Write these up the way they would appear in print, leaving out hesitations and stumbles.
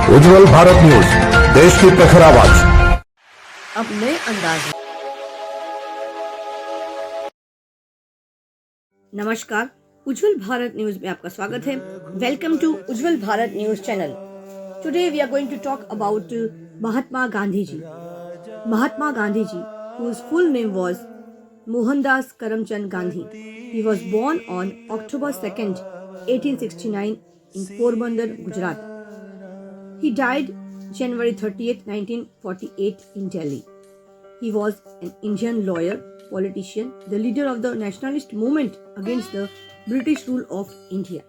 उज्जवल Bharat news, देश की प्रखर आवाज। अब नए अंदाज में। नमस्कार, उज्जवल भारत न्यूज में आपका स्वागत है। Welcome to Ujjwal Bharat news channel. Today we are going to talk about Mahatma Gandhi ji. Mahatma Gandhi ji, whose full name was Mohandas Karamchand Gandhi. He was born on October 2nd, 1869 in Porbandar, Gujarat. He died January 30th, 1948 in Delhi. He was an Indian lawyer, politician, the leader of the nationalist movement against the British rule of India.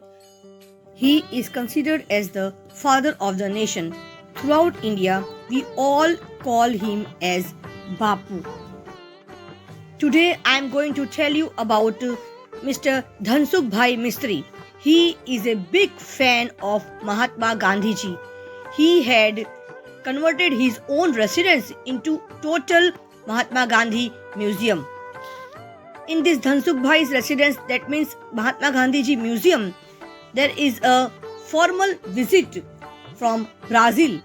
He is considered as the father of the nation. Throughout India, we all call him as Bapu. Today I am going to tell you about Mr. Dhansukh Bhai Mistry. He is a big fan of Mahatma Gandhi ji. He had converted his own residence into total Mahatma Gandhi Museum. In this Dhansukh Bhai's residence, that means Mahatma Gandhi ji Museum, there is a formal visit from Brazil,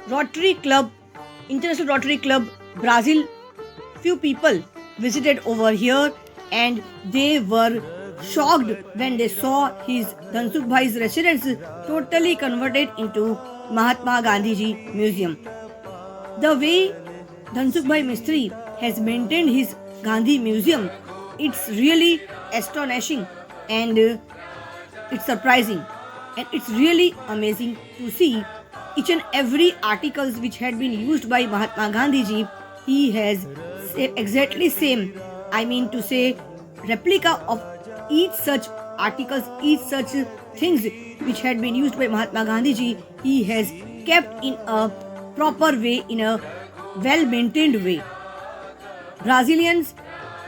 Rotary Club, International Rotary Club, Brazil. Few people visited over here and they were shocked when they saw his Dhansukh Bhai's residence totally converted into Mahatma Gandhi ji Museum. The way Dhansukh Bhai Mistry has maintained his Gandhi Museum, it's really astonishing and it's surprising, and it's really amazing to see each and every articles which had been used by Mahatma Gandhi ji. He has exactly same, I mean to say replica of each such articles, each such things which had been used by Mahatma Gandhi ji. He has kept in a proper way, in a well maintained way. Brazilians,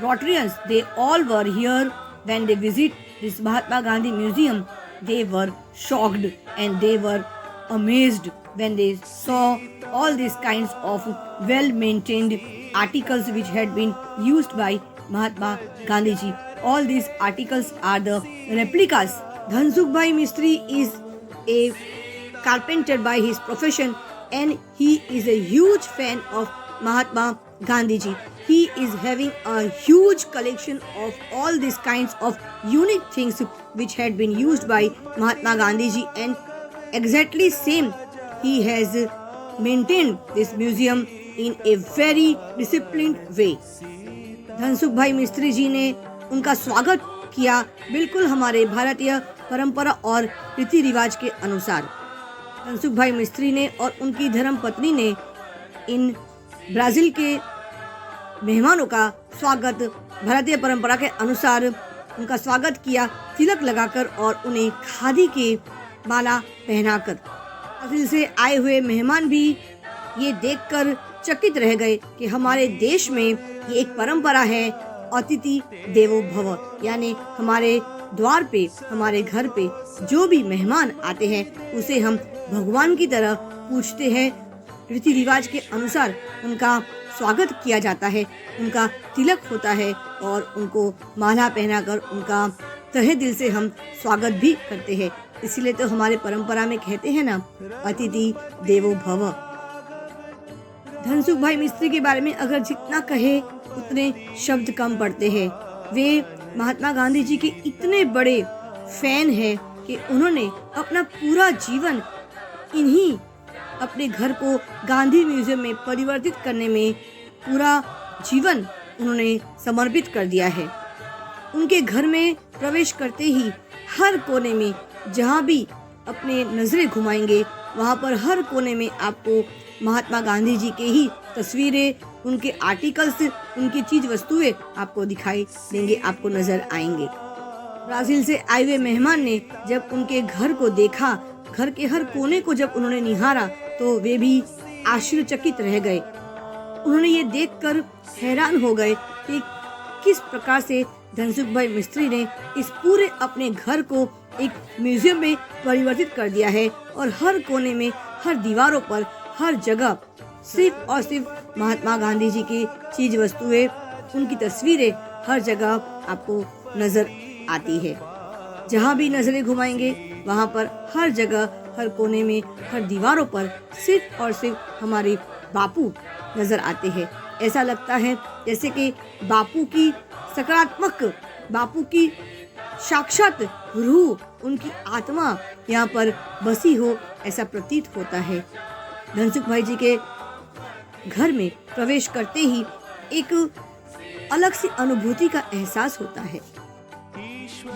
Rotarians, they all were here when they visit this Mahatma Gandhi Museum. They were shocked and they were amazed when they saw all these kinds of well maintained articles which had been used by Mahatma Gandhi ji. All these articles are the replicas. Dhansukh Bhai Mistry is a carpenter by his profession and he is a huge fan of Mahatma Gandhi ji. He is having a huge collection of all these kinds of unique things which had been used by Mahatma Gandhi ji, and exactly same he has maintained this museum in a very disciplined way. Dhansukh भाई मिस्त्री जी ने उनका स्वागत किया बिल्कुल हमारे भारतीय परंपरा और रीति रिवाज के अनुसार। धनसुख भाई मिस्त्री ने और उनकी धर्म पत्नी ने इन ब्राजील के मेहमानों का स्वागत भारतीय परंपरा के अनुसार उनका स्वागत किया, तिलक लगाकर और उन्हें खादी के माला पहनाकर। ब्राजील से आए हुए मेहमान भी ये देखकर चकित रह गए कि हमारे देश में ये एक परंपरा है, अतिथि देवो भव, यानी हमारे द्वार पे, हमारे घर पे जो भी मेहमान आते हैं उसे हम भगवान की तरह पूछते हैं। रीति रिवाज के अनुसार उनका स्वागत किया जाता है, उनका तिलक होता है और उनको माला पहनाकर उनका तहे दिल से हम स्वागत भी करते हैं। इसीलिए तो हमारे परंपरा में कहते हैं ना, अतिथि देवो भव। धनसुख भाई मिस्त्री के बारे में अगर जितना कहे उतने शब्द कम पड़ते हैं। वे महात्मा गांधी जी के इतने बड़े फैन हैं कि उन्होंने अपना पूरा जीवन इन्हीं अपने घर को गांधी म्यूजियम में परिवर्तित करने में पूरा जीवन उन्होंने समर्पित कर दिया है। उनके घर में प्रवेश करते ही हर कोने में जहाँ भी अपने नजरें घुमाएंगे वहाँ पर हर कोने में आपको महात्मा गांधी जी के ही तस्वीरें, उनके आर्टिकल्स, उनकी चीज वस्तुएं आपको दिखाई देंगे, आपको नजर आएंगे। ब्राजील से आए हुए मेहमान ने जब उनके घर को देखा, घर के हर कोने को जब उन्होंने निहारा तो वे भी आश्चर्यचकित रह गए। उन्होंने ये देखकर हैरान हो गए कि किस प्रकार से धनसुख भाई मिस्त्री ने इस पूरे अपने घर को एक म्यूजियम में परिवर्तित कर दिया है और हर कोने में, हर दीवारों पर, हर जगह सिर्फ और सिर्फ महात्मा गांधी जी की चीज वस्तुएं, उनकी तस्वीरें हर जगह आपको नजर आती है। जहाँ भी नजरें घुमाएंगे वहाँ पर हर जगह हर कोने में, हर दीवारों पर सिर्फ और सिर्फ हमारे बापू नजर आते हैं। ऐसा लगता है जैसे कि बापू की सकारात्मक, बापू की साक्षात रूह, उनकी आत्मा यहाँ पर बसी हो, ऐसा प्रतीत होता है। धनसुख भाई जी के घर में प्रवेश करते ही एक अलग सी अनुभूति का एहसास होता है।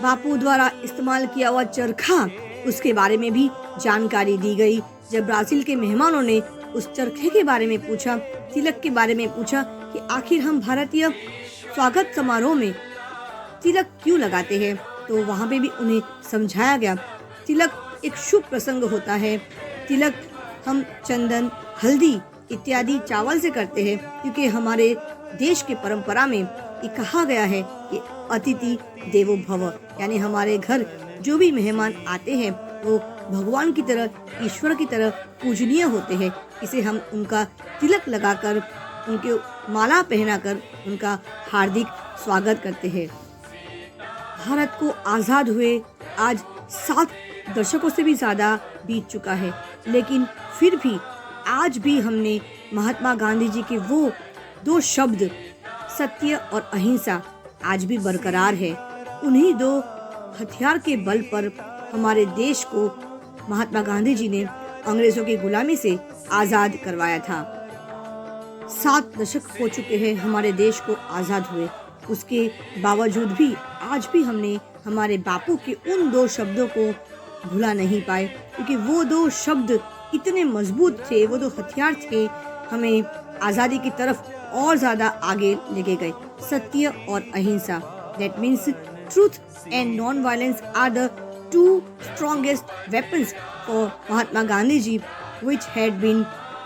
बापू द्वारा इस्तेमाल किया हुआ चरखा, उसके बारे में भी जानकारी दी गई। जब ब्राजील के मेहमानों ने उस चरखे के बारे में पूछा, तिलक के बारे में पूछा कि आखिर हम भारतीय स्वागत समारोह में तिलक क्यों लगाते हैं, तो वहाँ पे भी उन्हें समझाया गया तिलक एक शुभ प्रसंग होता है। तिलक हम चंदन, हल्दी इत्यादि चावल से करते हैं, क्योंकि हमारे देश के परंपरा में ये कहा गया है कि अतिथि देवो भव, यानी हमारे घर जो भी मेहमान आते हैं वो भगवान की तरह, ईश्वर की तरह पूजनीय होते हैं। इसे हम उनका तिलक लगाकर, उनके माला पहनाकर उनका हार्दिक स्वागत करते हैं। भारत को आज़ाद हुए आज 7 दशकों से भी ज़्यादा बीत चुका है, लेकिन फिर भी आज भी हमने महात्मा गांधी जी के वो 2 शब्द सत्य और अहिंसा आज भी बरकरार है। उन्हीं 2 हथियार के बल पर हमारे देश को महात्मा गांधी जी ने अंग्रेजों की गुलामी से आज़ाद करवाया था। 7 दशक हो चुके हैं हमारे देश को आज़ाद हुए, उसके बावजूद भी आज भी हमने हमारे बापू के उन 2 शब्दों को भुला नहीं पाए, क्योंकि वो 2 शब्द इतने मजबूत थे, वो 2 हथियार थे, हमें आज़ादी की तरफ और ज़्यादा आगे लेके गए। सत्य और अहिंसा, that means truth and non violence are the 2 strongest weapons for Mahatma Gandhi ji, which had been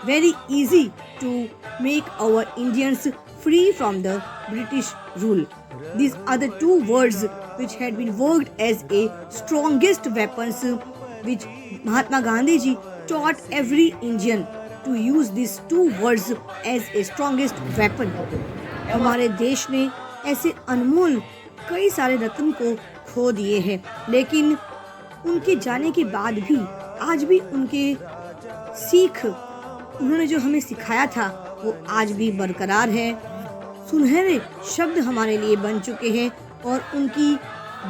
very easy to make our Indians free from the British rule. These are the 2 words which had been worked as a strongest weapons, which Mahatma Gandhi ji taught every Indian to use these 2 words as a strongest weapon. हमारे देश ने ऐसे अनमोल कई सारे रत्न को खो दिए हैं, लेकिन उनके जाने के बाद भी आज भी उनके सीख, उन्होंने जो हमें सिखाया था वो आज भी बरकरार है। सुनहरे शब्द हमारे लिए बन चुके हैं और उनकी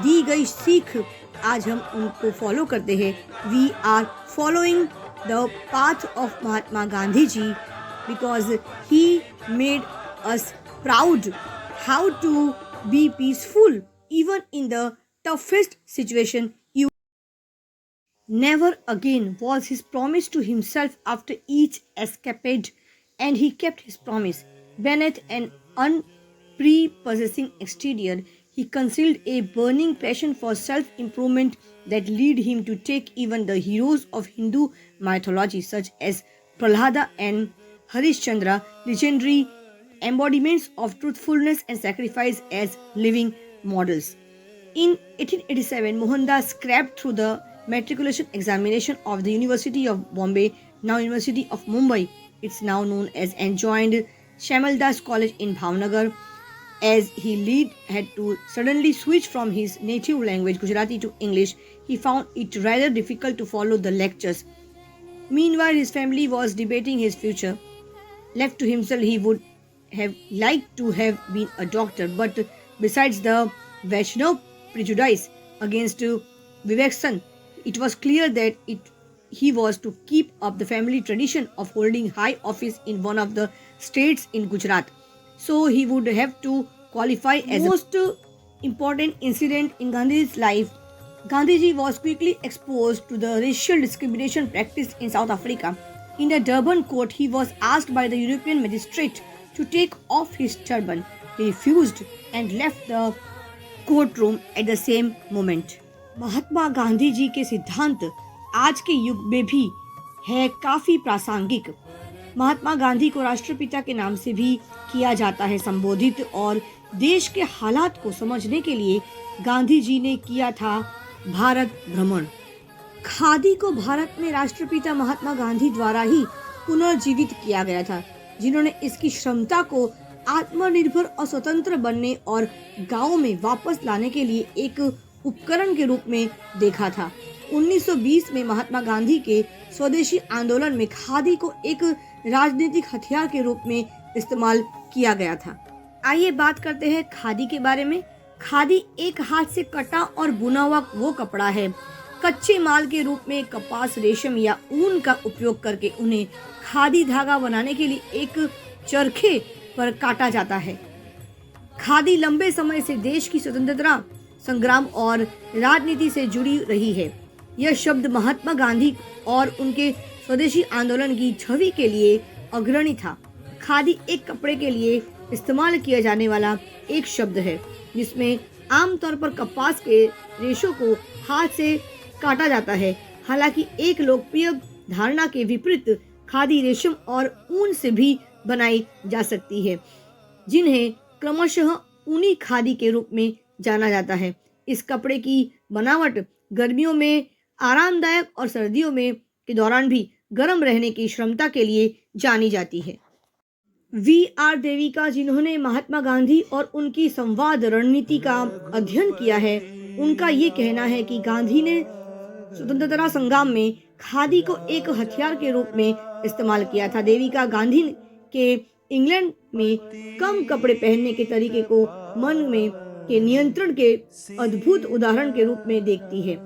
दी गई सीख आज हम उनको फॉलो करते हैं। We are following the path of Mahatma Gandhi ji because he made us proud how to be peaceful even in the toughest situation. Never again was his promise to himself after each escapade, and he kept his promise. Beneath an unprepossessing exterior, he concealed a burning passion for self-improvement that led him to take even the heroes of Hindu mythology such as Prahlada and Harishchandra, legendary embodiments of truthfulness and sacrifice, as living models. In 1887, Mohandas scraped through the matriculation examination of the University of Bombay, now University of Mumbai. It's now known as, and joined Shamaldas College in Bhavnagar. As he had to suddenly switch from his native language Gujarati to English, he found it rather difficult to follow the lectures. Meanwhile, his family was debating his future. Left to himself, he would have liked to have been a doctor, but besides the Vaishnav prejudice against Viveksan, it was clear that he was to keep up the family tradition of holding high office in one of the states in Gujarat. So he would have to qualify as most important incident in Gandhi's life. Gandhiji was quickly exposed to the racial discrimination practiced in South Africa. In the Durban court, he was asked by the European magistrate to take off his turban. He refused and left the court at the same moment. Mahatma Gandhi ji के सिद्धांत आज के युग में भी है काफी प्रासंगिक। महात्मा गांधी को राष्ट्रपिता के नाम से भी किया जाता है संबोधित, और देश के हालात को समझने के लिए गांधी जी ने किया था भारत भ्रमण। खादी को भारत में राष्ट्रपिता महात्मा गांधी द्वारा ही पुनर्जीवित किया गया था, जिन्होंने इसकी क्षमता को आत्मनिर्भर और स्वतंत्र बनने और गांवों में वापस लाने के लिए एक उपकरण के रूप में देखा था। 1920 में महात्मा गांधी के स्वदेशी आंदोलन में खादी को एक राजनीतिक हथियार के रूप में इस्तेमाल किया गया था। आइए बात करते हैं खादी के बारे में। खादी एक हाथ से कटा और बुना हुआ वो कपड़ा है। कच्चे माल के रूप में कपास, रेशम या ऊन का उपयोग करके उन्हें खादी धागा बनाने के लिए एक चरखे पर काटा जाता है। खादी लंबे समय से देश की स्वतंत्रता संग्राम और राजनीति से जुड़ी रही है। यह शब्द महात्मा गांधी और उनके स्वदेशी आंदोलन की छवि के लिए अग्रणी था। खादी एक कपड़े के लिए इस्तेमाल किया जाने वाला एक शब्द है, जिसमें आमतौर पर कपास के रेशों को हाथ से काटा जाता है। हालांकि एक लोकप्रिय धारणा के विपरीत खादी रेशम और ऊन से भी बनाई जा सकती है, जिन्हें क्रमशः ऊनी खादी के रूप में जाना जाता है। इस कपड़े की बनावट गर्मियों में आरामदायक और सर्दियों में के दौरान भी गर्म रहने की क्षमता के लिए जानी जाती है। V.R. देविका, जिन्होंने महात्मा गांधी और उनकी संवाद रणनीति का अध्ययन किया है, उनका ये कहना है कि गांधी ने स्वतंत्रता संग्राम में खादी को एक हथियार के रूप में इस्तेमाल किया था। देविका गांधी के इंग्लैंड में कम कपड़े पहनने के तरीके को मन में के नियंत्रण के अद्भुत उदाहरण के रूप में देखती है।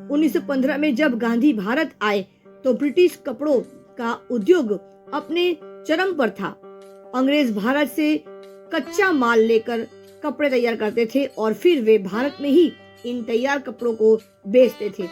1915 में जब गांधी भारत आए तो ब्रिटिश कपड़ों का उद्योग अपने चरम पर था। अंग्रेज भारत से कच्चा माल लेकर कपड़े तैयार करते थे और फिर वे भारत में ही इन तैयार कपड़ों को बेचते थे।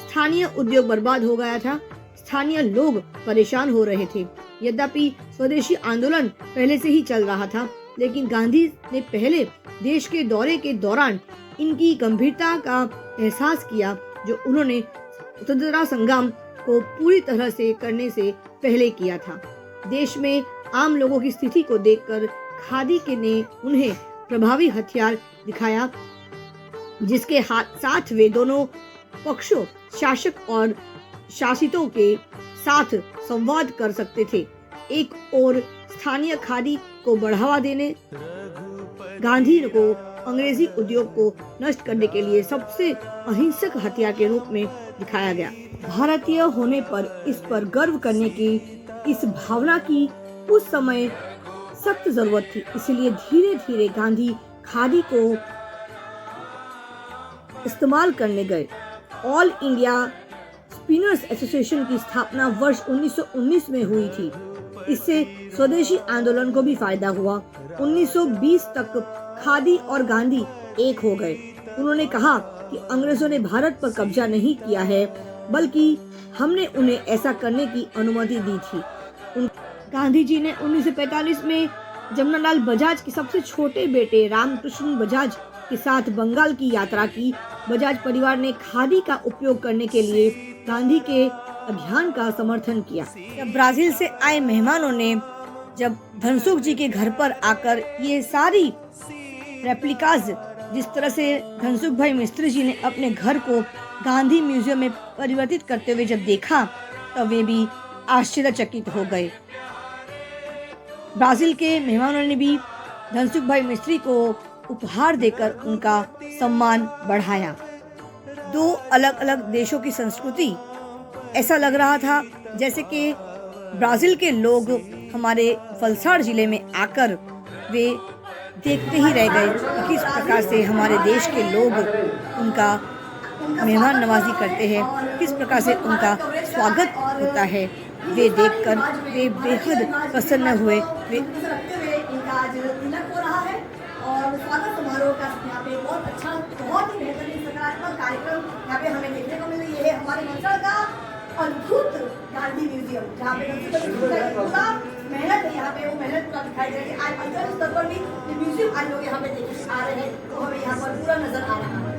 स्थानीय उद्योग बर्बाद हो गया था। स्थानीय लोग परेशान हो रहे थे। यद्यपि स्वदेशी आंदोलन पहले से ही चल रहा था, लेकिन गांधी ने पहले देश के दौरे के दौरान इनकी गंभीरता का एहसास किया, जो उन्होंने स्वतंत्रता संग्राम को पूरी तरह से करने से पहले किया था। देश में आम लोगों की स्थिति को देखकर खादी के ने उन्हें प्रभावी हथियार दिखाया, जिसके साथ वे दोनों पक्षों, शासक और शासितों के साथ संवाद कर सकते थे। एक और स्थानीय खादी को बढ़ावा देने गांधी को अंग्रेजी उद्योग को नष्ट करने के लिए सबसे अहिंसक हथियार के रूप में दिखाया गया। भारतीय होने पर इस पर गर्व करने की इस भावना की उस समय सख्त जरूरत थी। इसलिए धीरे धीरे गांधी खादी को इस्तेमाल करने गए। ऑल इंडिया स्पिनर्स एसोसिएशन की स्थापना वर्ष 1919 में हुई थी। इससे स्वदेशी आंदोलन को भी फायदा हुआ। 1920 तक खादी और गांधी एक हो गए। उन्होंने कहा कि अंग्रेजों ने भारत पर कब्जा नहीं किया है, बल्कि हमने उन्हें ऐसा करने की अनुमति दी थी। गांधी जी ने 1945 में जमनालाल बजाज के सबसे छोटे बेटे रामकृष्ण बजाज के साथ बंगाल की यात्रा की। बजाज परिवार ने खादी का उपयोग करने के लिए गांधी के अभियान का समर्थन किया। जब ब्राजील से आए मेहमानों ने जब धनसुख जी के घर पर आकर ये सारी रेप्लिकाज, जिस तरह से धनसुख भाई मिस्त्री जी ने अपने घर को गांधी म्यूजियम में परिवर्तित करते हुए जब देखा, तब वे भी आश्चर्यचकित हो गए। ब्राजील के मेहमानों ने भी धनसुख भाई मिस्त्री को उपहार देकर उनका सम्मान बढ़ाया। दो अलग अलग देशों की संस्कृति, ऐसा लग रहा था जैसे कि ब्राजील के लोग हमारे वलसाड़ जिले में आकर वे देखते ही रह गए कि किस प्रकार से हमारे देश के लोग उनका मेहमान नवाजी करते हैं, किस प्रकार से उनका स्वागत होता है। वे देखकर वे बेहद प्रसन्न हुए। वे आज तिलक हो रहा है और स्वागत समारोह का यहाँ पे बहुत अच्छा, बहुत ही बेहतरीन सकारात्मक कार्यक्रम यहाँ पे हमें देखने को मिल रही है। हमारे वलसाड़ का अद्भुत गांधी म्यूजियम, जहाँ पे पूरा मेहनत है, यहाँ पे वो मेहनत पूरा दिखाई दे रही है। आज अंतर्राष्ट्रीय स्तर पर भी म्यूजियम आज लोग यहाँ पे देखने आ रहे हैं, तो हमें यहाँ पर पूरा नजर आ रहा है।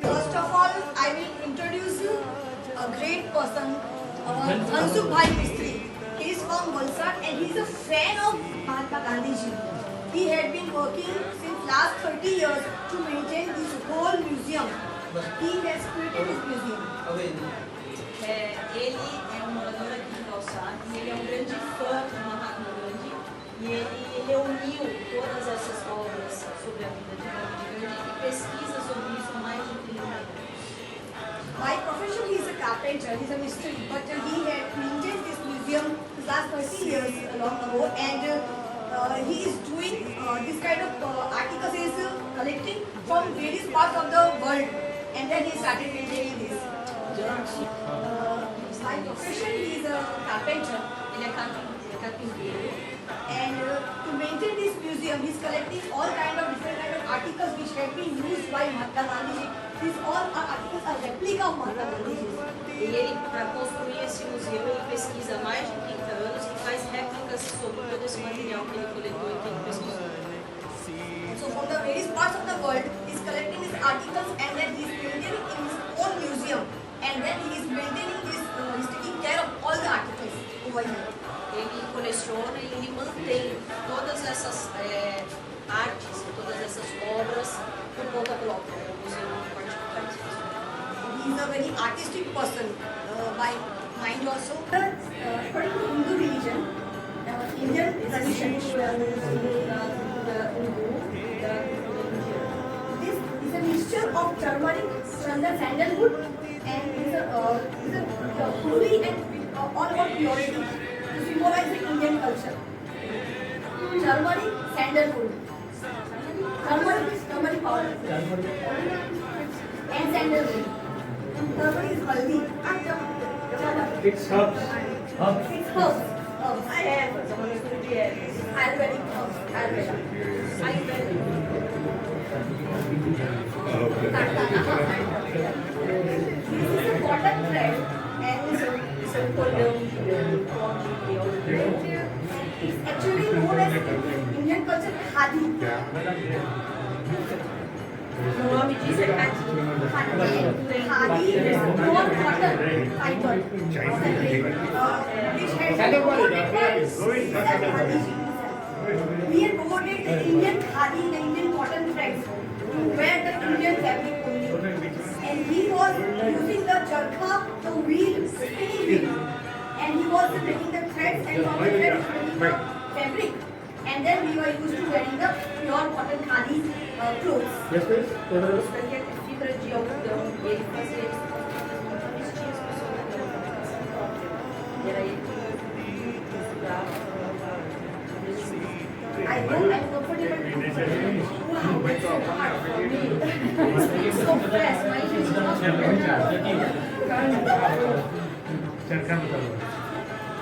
First of all, I will introduce you a great person, Dhnsukh Bhai Mistry. He is from Valsad and he is a fan of Mahatma Gandhi ji. He had been working since last 30 years to maintain this whole museum. He has created this museum. Ele é um morador aqui de Valsar e ele é um grande fã do Mahatma Gandhi e ele reuniu todas essas obras sobre a vida de Gandhi e pesquisa sobre isso há mais de 30 anos. By profession, he is a carpenter, he is a mystery, but he had maintained this museum the last 30 years long ago, and he is doing this kind of articles, he is collecting from various parts of the world, and then he started maintaining this. By profession, he is a carpenter, Ele é carpinteiro and to maintain this museum, he is collecting all different kind of articles which have been used by Mahatma Gandhi. These all are articles are replica of Mahatma Gandhi. e ele, para construir esse museu, ele pesquisa há mais de 30 anos e faz réplicas sobre todo esse material que ele coletou e que ele pesquisou. So from the various parts of the world, he is collecting these articles and then he is maintaining in his own museum. And then he is maintaining this, he is taking care of all the articles over here. Ele coleciona e ele mantém todas essas artes, todas essas obras por conta própria. É um museu particular. He is a very artistic person by mind also. According to Hindu religion, Indian tradition, this is a mixture of turmeric, sandalwood, and is a holy and all about purity to symbolize the Indian culture. Turmeric, sandalwood. Turmeric is turmeric powder. And sandalwood. Turmeric is haldi. It's herbs. It's herbs. Ervas, é uma mistura de ervas. Ayurvedic herbs. Ayurveda. This is a cotton thread and Isso é um cordão de corte it's actually known as in Indian culture khadi. O nome disso é cadinho. Khadi is pure cotton fiber. Which has devoted we have devoted the Indian khadi, the Indian cotton threads to wear the Indian fabric only. And he was using the charkha, the wheel, spinning wheel. And he was making the threads and from the thread making the fabric. And then we were used to wearing the pure cotton khadi clothes. Yes, please. Isso daqui é fibra de algodão e ele fazia isso. Vestia as pessoas na e era ele que costurava. I hope I'm comfortable. Wow, it's so hard for me. It's so fast. My English is not चरखा बताओ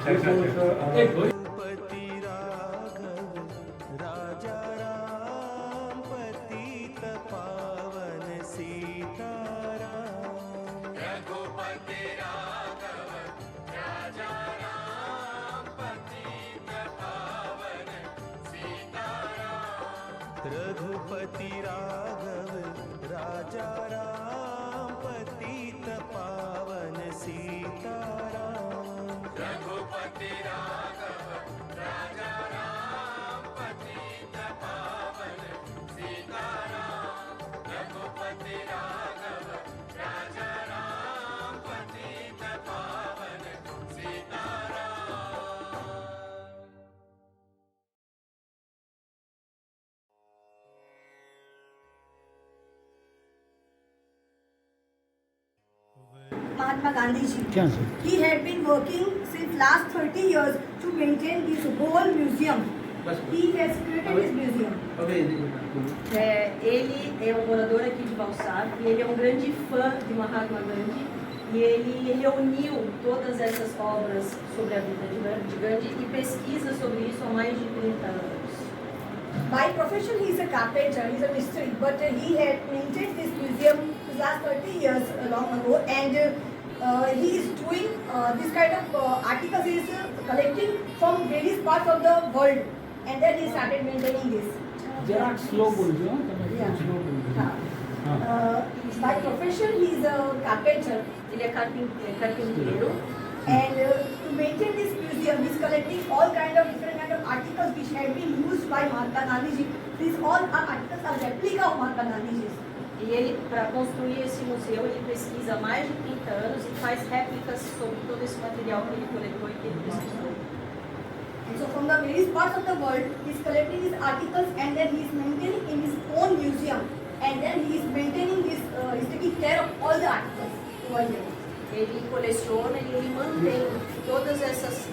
चरखा पति राघव राजा राम पतित पावन सीताराम रघुपति राघव राजा राम पतित पावन सीताराम रघुपति राघव राजा राम पतित पावन सीताराम रघुपति राघव राजा राम पतित पावन सीताराम रघुपति राघव राजा राम पतित पावन सीताराम Mahatma Gandhi ji. क्या sir He had been working since last 30 years to maintain this whole museum. He has created this museum. Ele é um morador aqui de Valsar e ele é um grande fã de Mahatma Gandhi e ele reuniu todas essas obras sobre a vida de Gandhi e pesquisa sobre isso há mais de 30 anos. By profession, he is a carpenter, he is a mystery, but he had maintained this museum the last 30 years long ago, and he is doing this kind of articles, he is collecting from various parts of the world, and then he started maintaining this. जरा slow बोलिए हाँ Yeah. Slow बोलिए By profession, he is a carpenter, Ele é carpinteiro and to maintain this museum, he is collecting all different kind of articles which have been used by Mahatma Gandhi ji. These all are articles are replica of Mahatma Gandhi ji. E ele, para construir esse museu, ele pesquisa há mais de 30 anos e faz réplicas sobre todo esse material que ele coletou e que ele pesquisou. And so from the various parts of the world, he's collecting his articles and then he's maintaining in his own museum. And then he's maintaining his, he's taking care of all the articles over here. Ele coleciona e ele mantém todas essas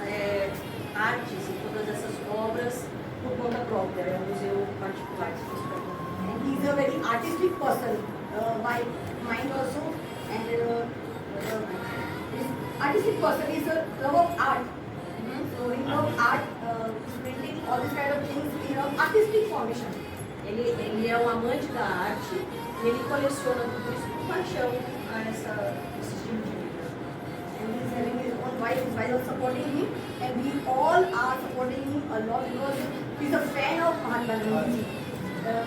artes e todas essas obras por conta própria. É um museu particular. And he's a very artistic person by mind also. And this artistic person is a love of art. So he loves art, he's painting all these kind of things in an artistic formation. Ele é um amante da arte e ele coleciona tudo isso com paixão a esse estilo de vida. And he's having his own wife, his wife is supporting him, and we all are supporting him a lot because he's a fan of Mahatma Gandhi.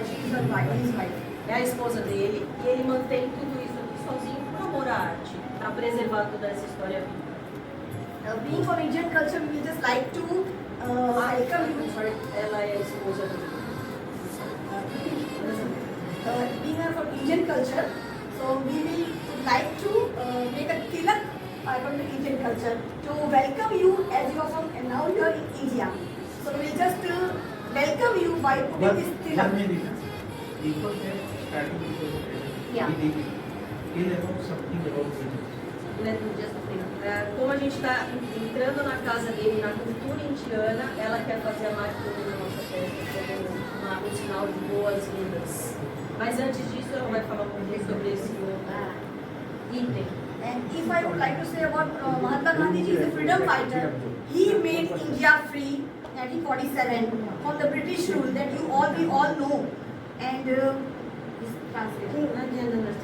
She is his wife. É a esposa dele e ele mantém tudo isso aqui sozinho por amor à arte, para preservar toda essa história viva. Being from Indian culture, we just like to welcome you. Sorry, ela é a esposa dele. Being from Indian culture, so we will like to make a tilak from the Indian culture to welcome you as you are from and now you are in India. So we will just welcome you by putting this tilak. Yeah. Como a gente está entrando na casa dele, na cultura indiana, ela quer fazer a mágica da nossa festa como um sinal de boas-vindas. Mas antes disso, ela vai falar um pouquinho sobre esse item. And if I would like to say about Mahatma Gandhi ji is a freedom fighter. He made India free in 1947 from the British rule that we all know. And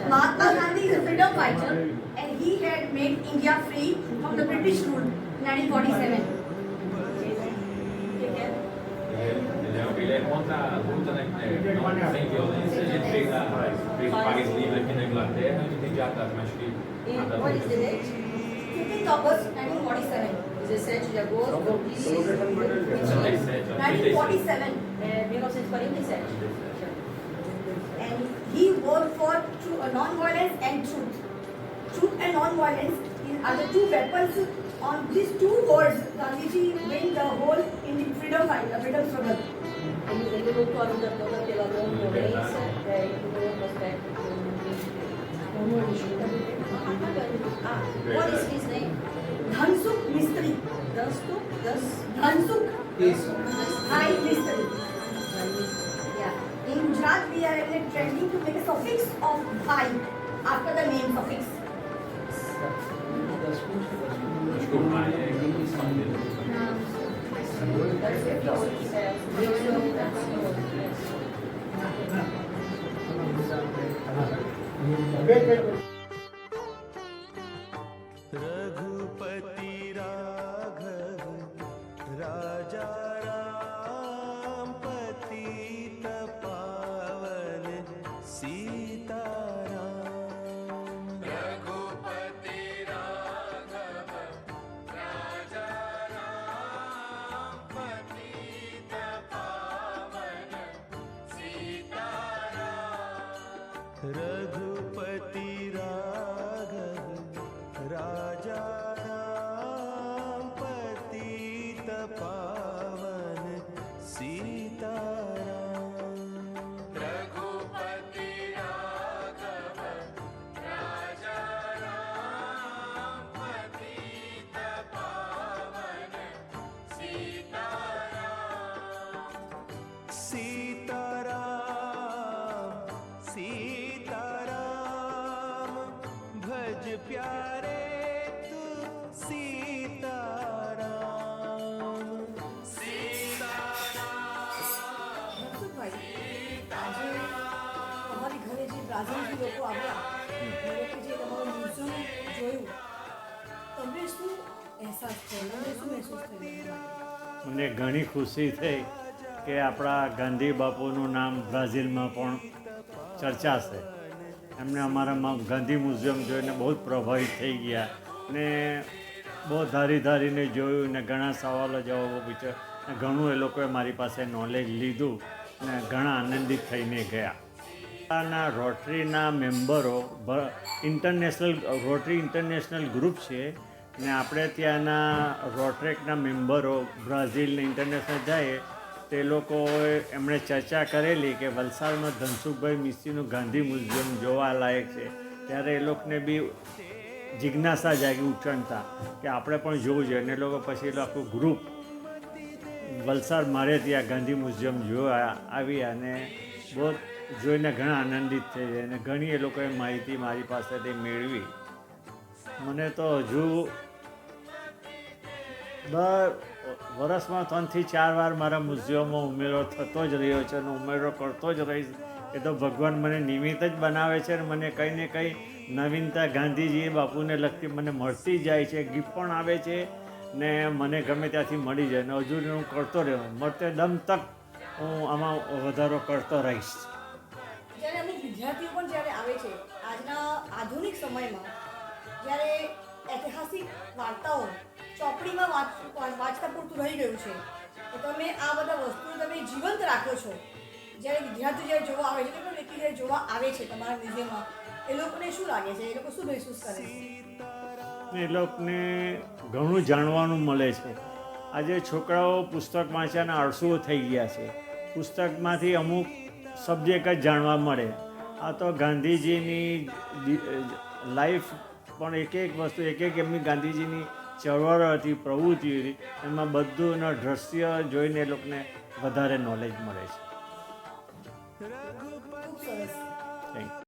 Mahatma Gandhi is a freedom fighter and he had made India free from the British rule in 1947. Ele é contra a luta, né? Não, sem violência. A gente fez país livre aqui na Inglaterra e imediatamente mais que nada. What is the date? 15th August 1947. 17 de agosto de 1947. 1947. And he worked for non-violence and truth. Truth and non-violence are the two weapons. On these two words, Gandhiji win the whole Indian freedom fight, freedom struggle. Ele lutou a vida toda pela não violência e por outro aspecto what is his name? Dhansukh Mistry. Dhansukh. Thai Mistry. Yeah. In Gujarat, we are trending to make a suffix of Thai after the name suffix. Acho que o pai é expandido. Raghupati Raghav Raja Ram पतित पावन सीताराम रघुपति राघव राजा राम पतित पावन सीताराम रघुपति राघव राजा राम पतित पावन सीताराम रघुपति राघव राजा राम पतित पावन सीताराम सीताराम सीताराम भज प्यारे तू सीताराम सीताराम ધનસુખભાઈ, આજે તમારી ઘરે જે બ્રાઝિલથી લોકો આવ્યા એ લોકોએ જે તમારું મ્યુઝિયમ જોયું તમને શું અહેસાસ થયો તમને શું મહેસૂસ થયું? મને ઘણી ખુશી થઈ કે આપણા ગાંધી બાપુનું નામ બ્રાઝિલમાં પણ ચર્ચાશે. એમને અમારા ગાંધી મ્યુઝિયમ જોઈને બહુ જ પ્રભાવિત થઈ ગયા ને બહુ ધારીને જોયું ને ઘણા સવાલો જવાબો પૂછ્યા ને ઘણું એ લોકોએ મારી પાસે નોલેજ લીધું ને ઘણા આનંદિત થઈને ગયા. ના રોટરીના મેમ્બરો ઇન્ટરનેશનલ રોટરી ઇન્ટરનેશનલ ગ્રુપ છે ને આપણે ત્યાંના રોટરેકના મેમ્બરો બ્રાઝિલને ઇન્ટરનેશનલ જાય તે લોકોએ એમણે ચર્ચા કરેલી કે વલસાડમાં ધનસુખભાઈ મિસ્ત્રીનું ગાંધી મ્યુઝિયમ જોવાલાયક છે. ત્યારે એ લોકોને બી જિજ્ઞાસા જાગી ઉત્કંઠા કે આપણે પણ જોવું જોઈએ. અને એ લોકો પછી એ આખું ગ્રુપ વલસાડ મારે ત્યાં ગાંધી મ્યુઝિયમ જોવા આવ્યા અને બહુ જોઈને ઘણા આનંદિત થઈ ગયા અને ઘણી એ લોકોએ માહિતી મારી પાસેથી મેળવી. મને તો હજુ દર વર્ષમાં 3 થી 4 વાર મારા મ્યુઝિયમમાં ઉમેરો થતો જ રહ્યો છે અને ઉમેરો કરતો જ રહીશ. એ તો ભગવાન મને નિમિત્ત જ બનાવે છે અને મને કંઈ ને કંઈ નવીનતા ગાંધીજી બાપુને લગતી મને મળતી જાય છે. ગિફ્ટ પણ આવે છે ને મને ગમે ત્યાંથી મળી જાય ને હજુ હું કરતો રહ્યો. મળતે દમ તક હું આમાં વધારો કરતો રહીશ. જ્યારે અમુક વિદ્યાર્થીઓ પણ જ્યારે આવે છે આજના આધુનિક સમયમાં, જ્યારે ઐતિહાસિક વાર્તાઓ ચોપડીમાં વાંચતા પૂરતું રહી ગયું છે, તો તમે આ બધા વસ્તુઓ તમે જીવંત રાખો છો. જ્યારે વિદ્યાર્થીઓ જ્યારે જોવા આવે છે, કોઈ પણ વ્યક્તિ જ્યારે જોવા આવે છે તમારા મ્યુઝિયમમાં, એ લોકોને શું લાગે છે? એ લોકો શું મહેસૂસ કરે છે? એ લોકોને ઘણું જાણવાનું મળે છે. આજે છોકરાઓ પુસ્તક વાંચ્યાના આળસુઓ થઈ ગયા છે. પુસ્તકમાંથી અમુક સબ્જેક્ટ જ જાણવા મળે. આ તો ગાંધીજીની લાઈફ પણ એક વસ્તુ એક એમની ગાંધીજીની ચળવળ હતી, પ્રવૃત્તિ હતી, એમાં બધું એના દ્રશ્ય જોઈને એ લોકોને વધારે નોલેજ મળે છે. ખૂબ સરસ. Thank you.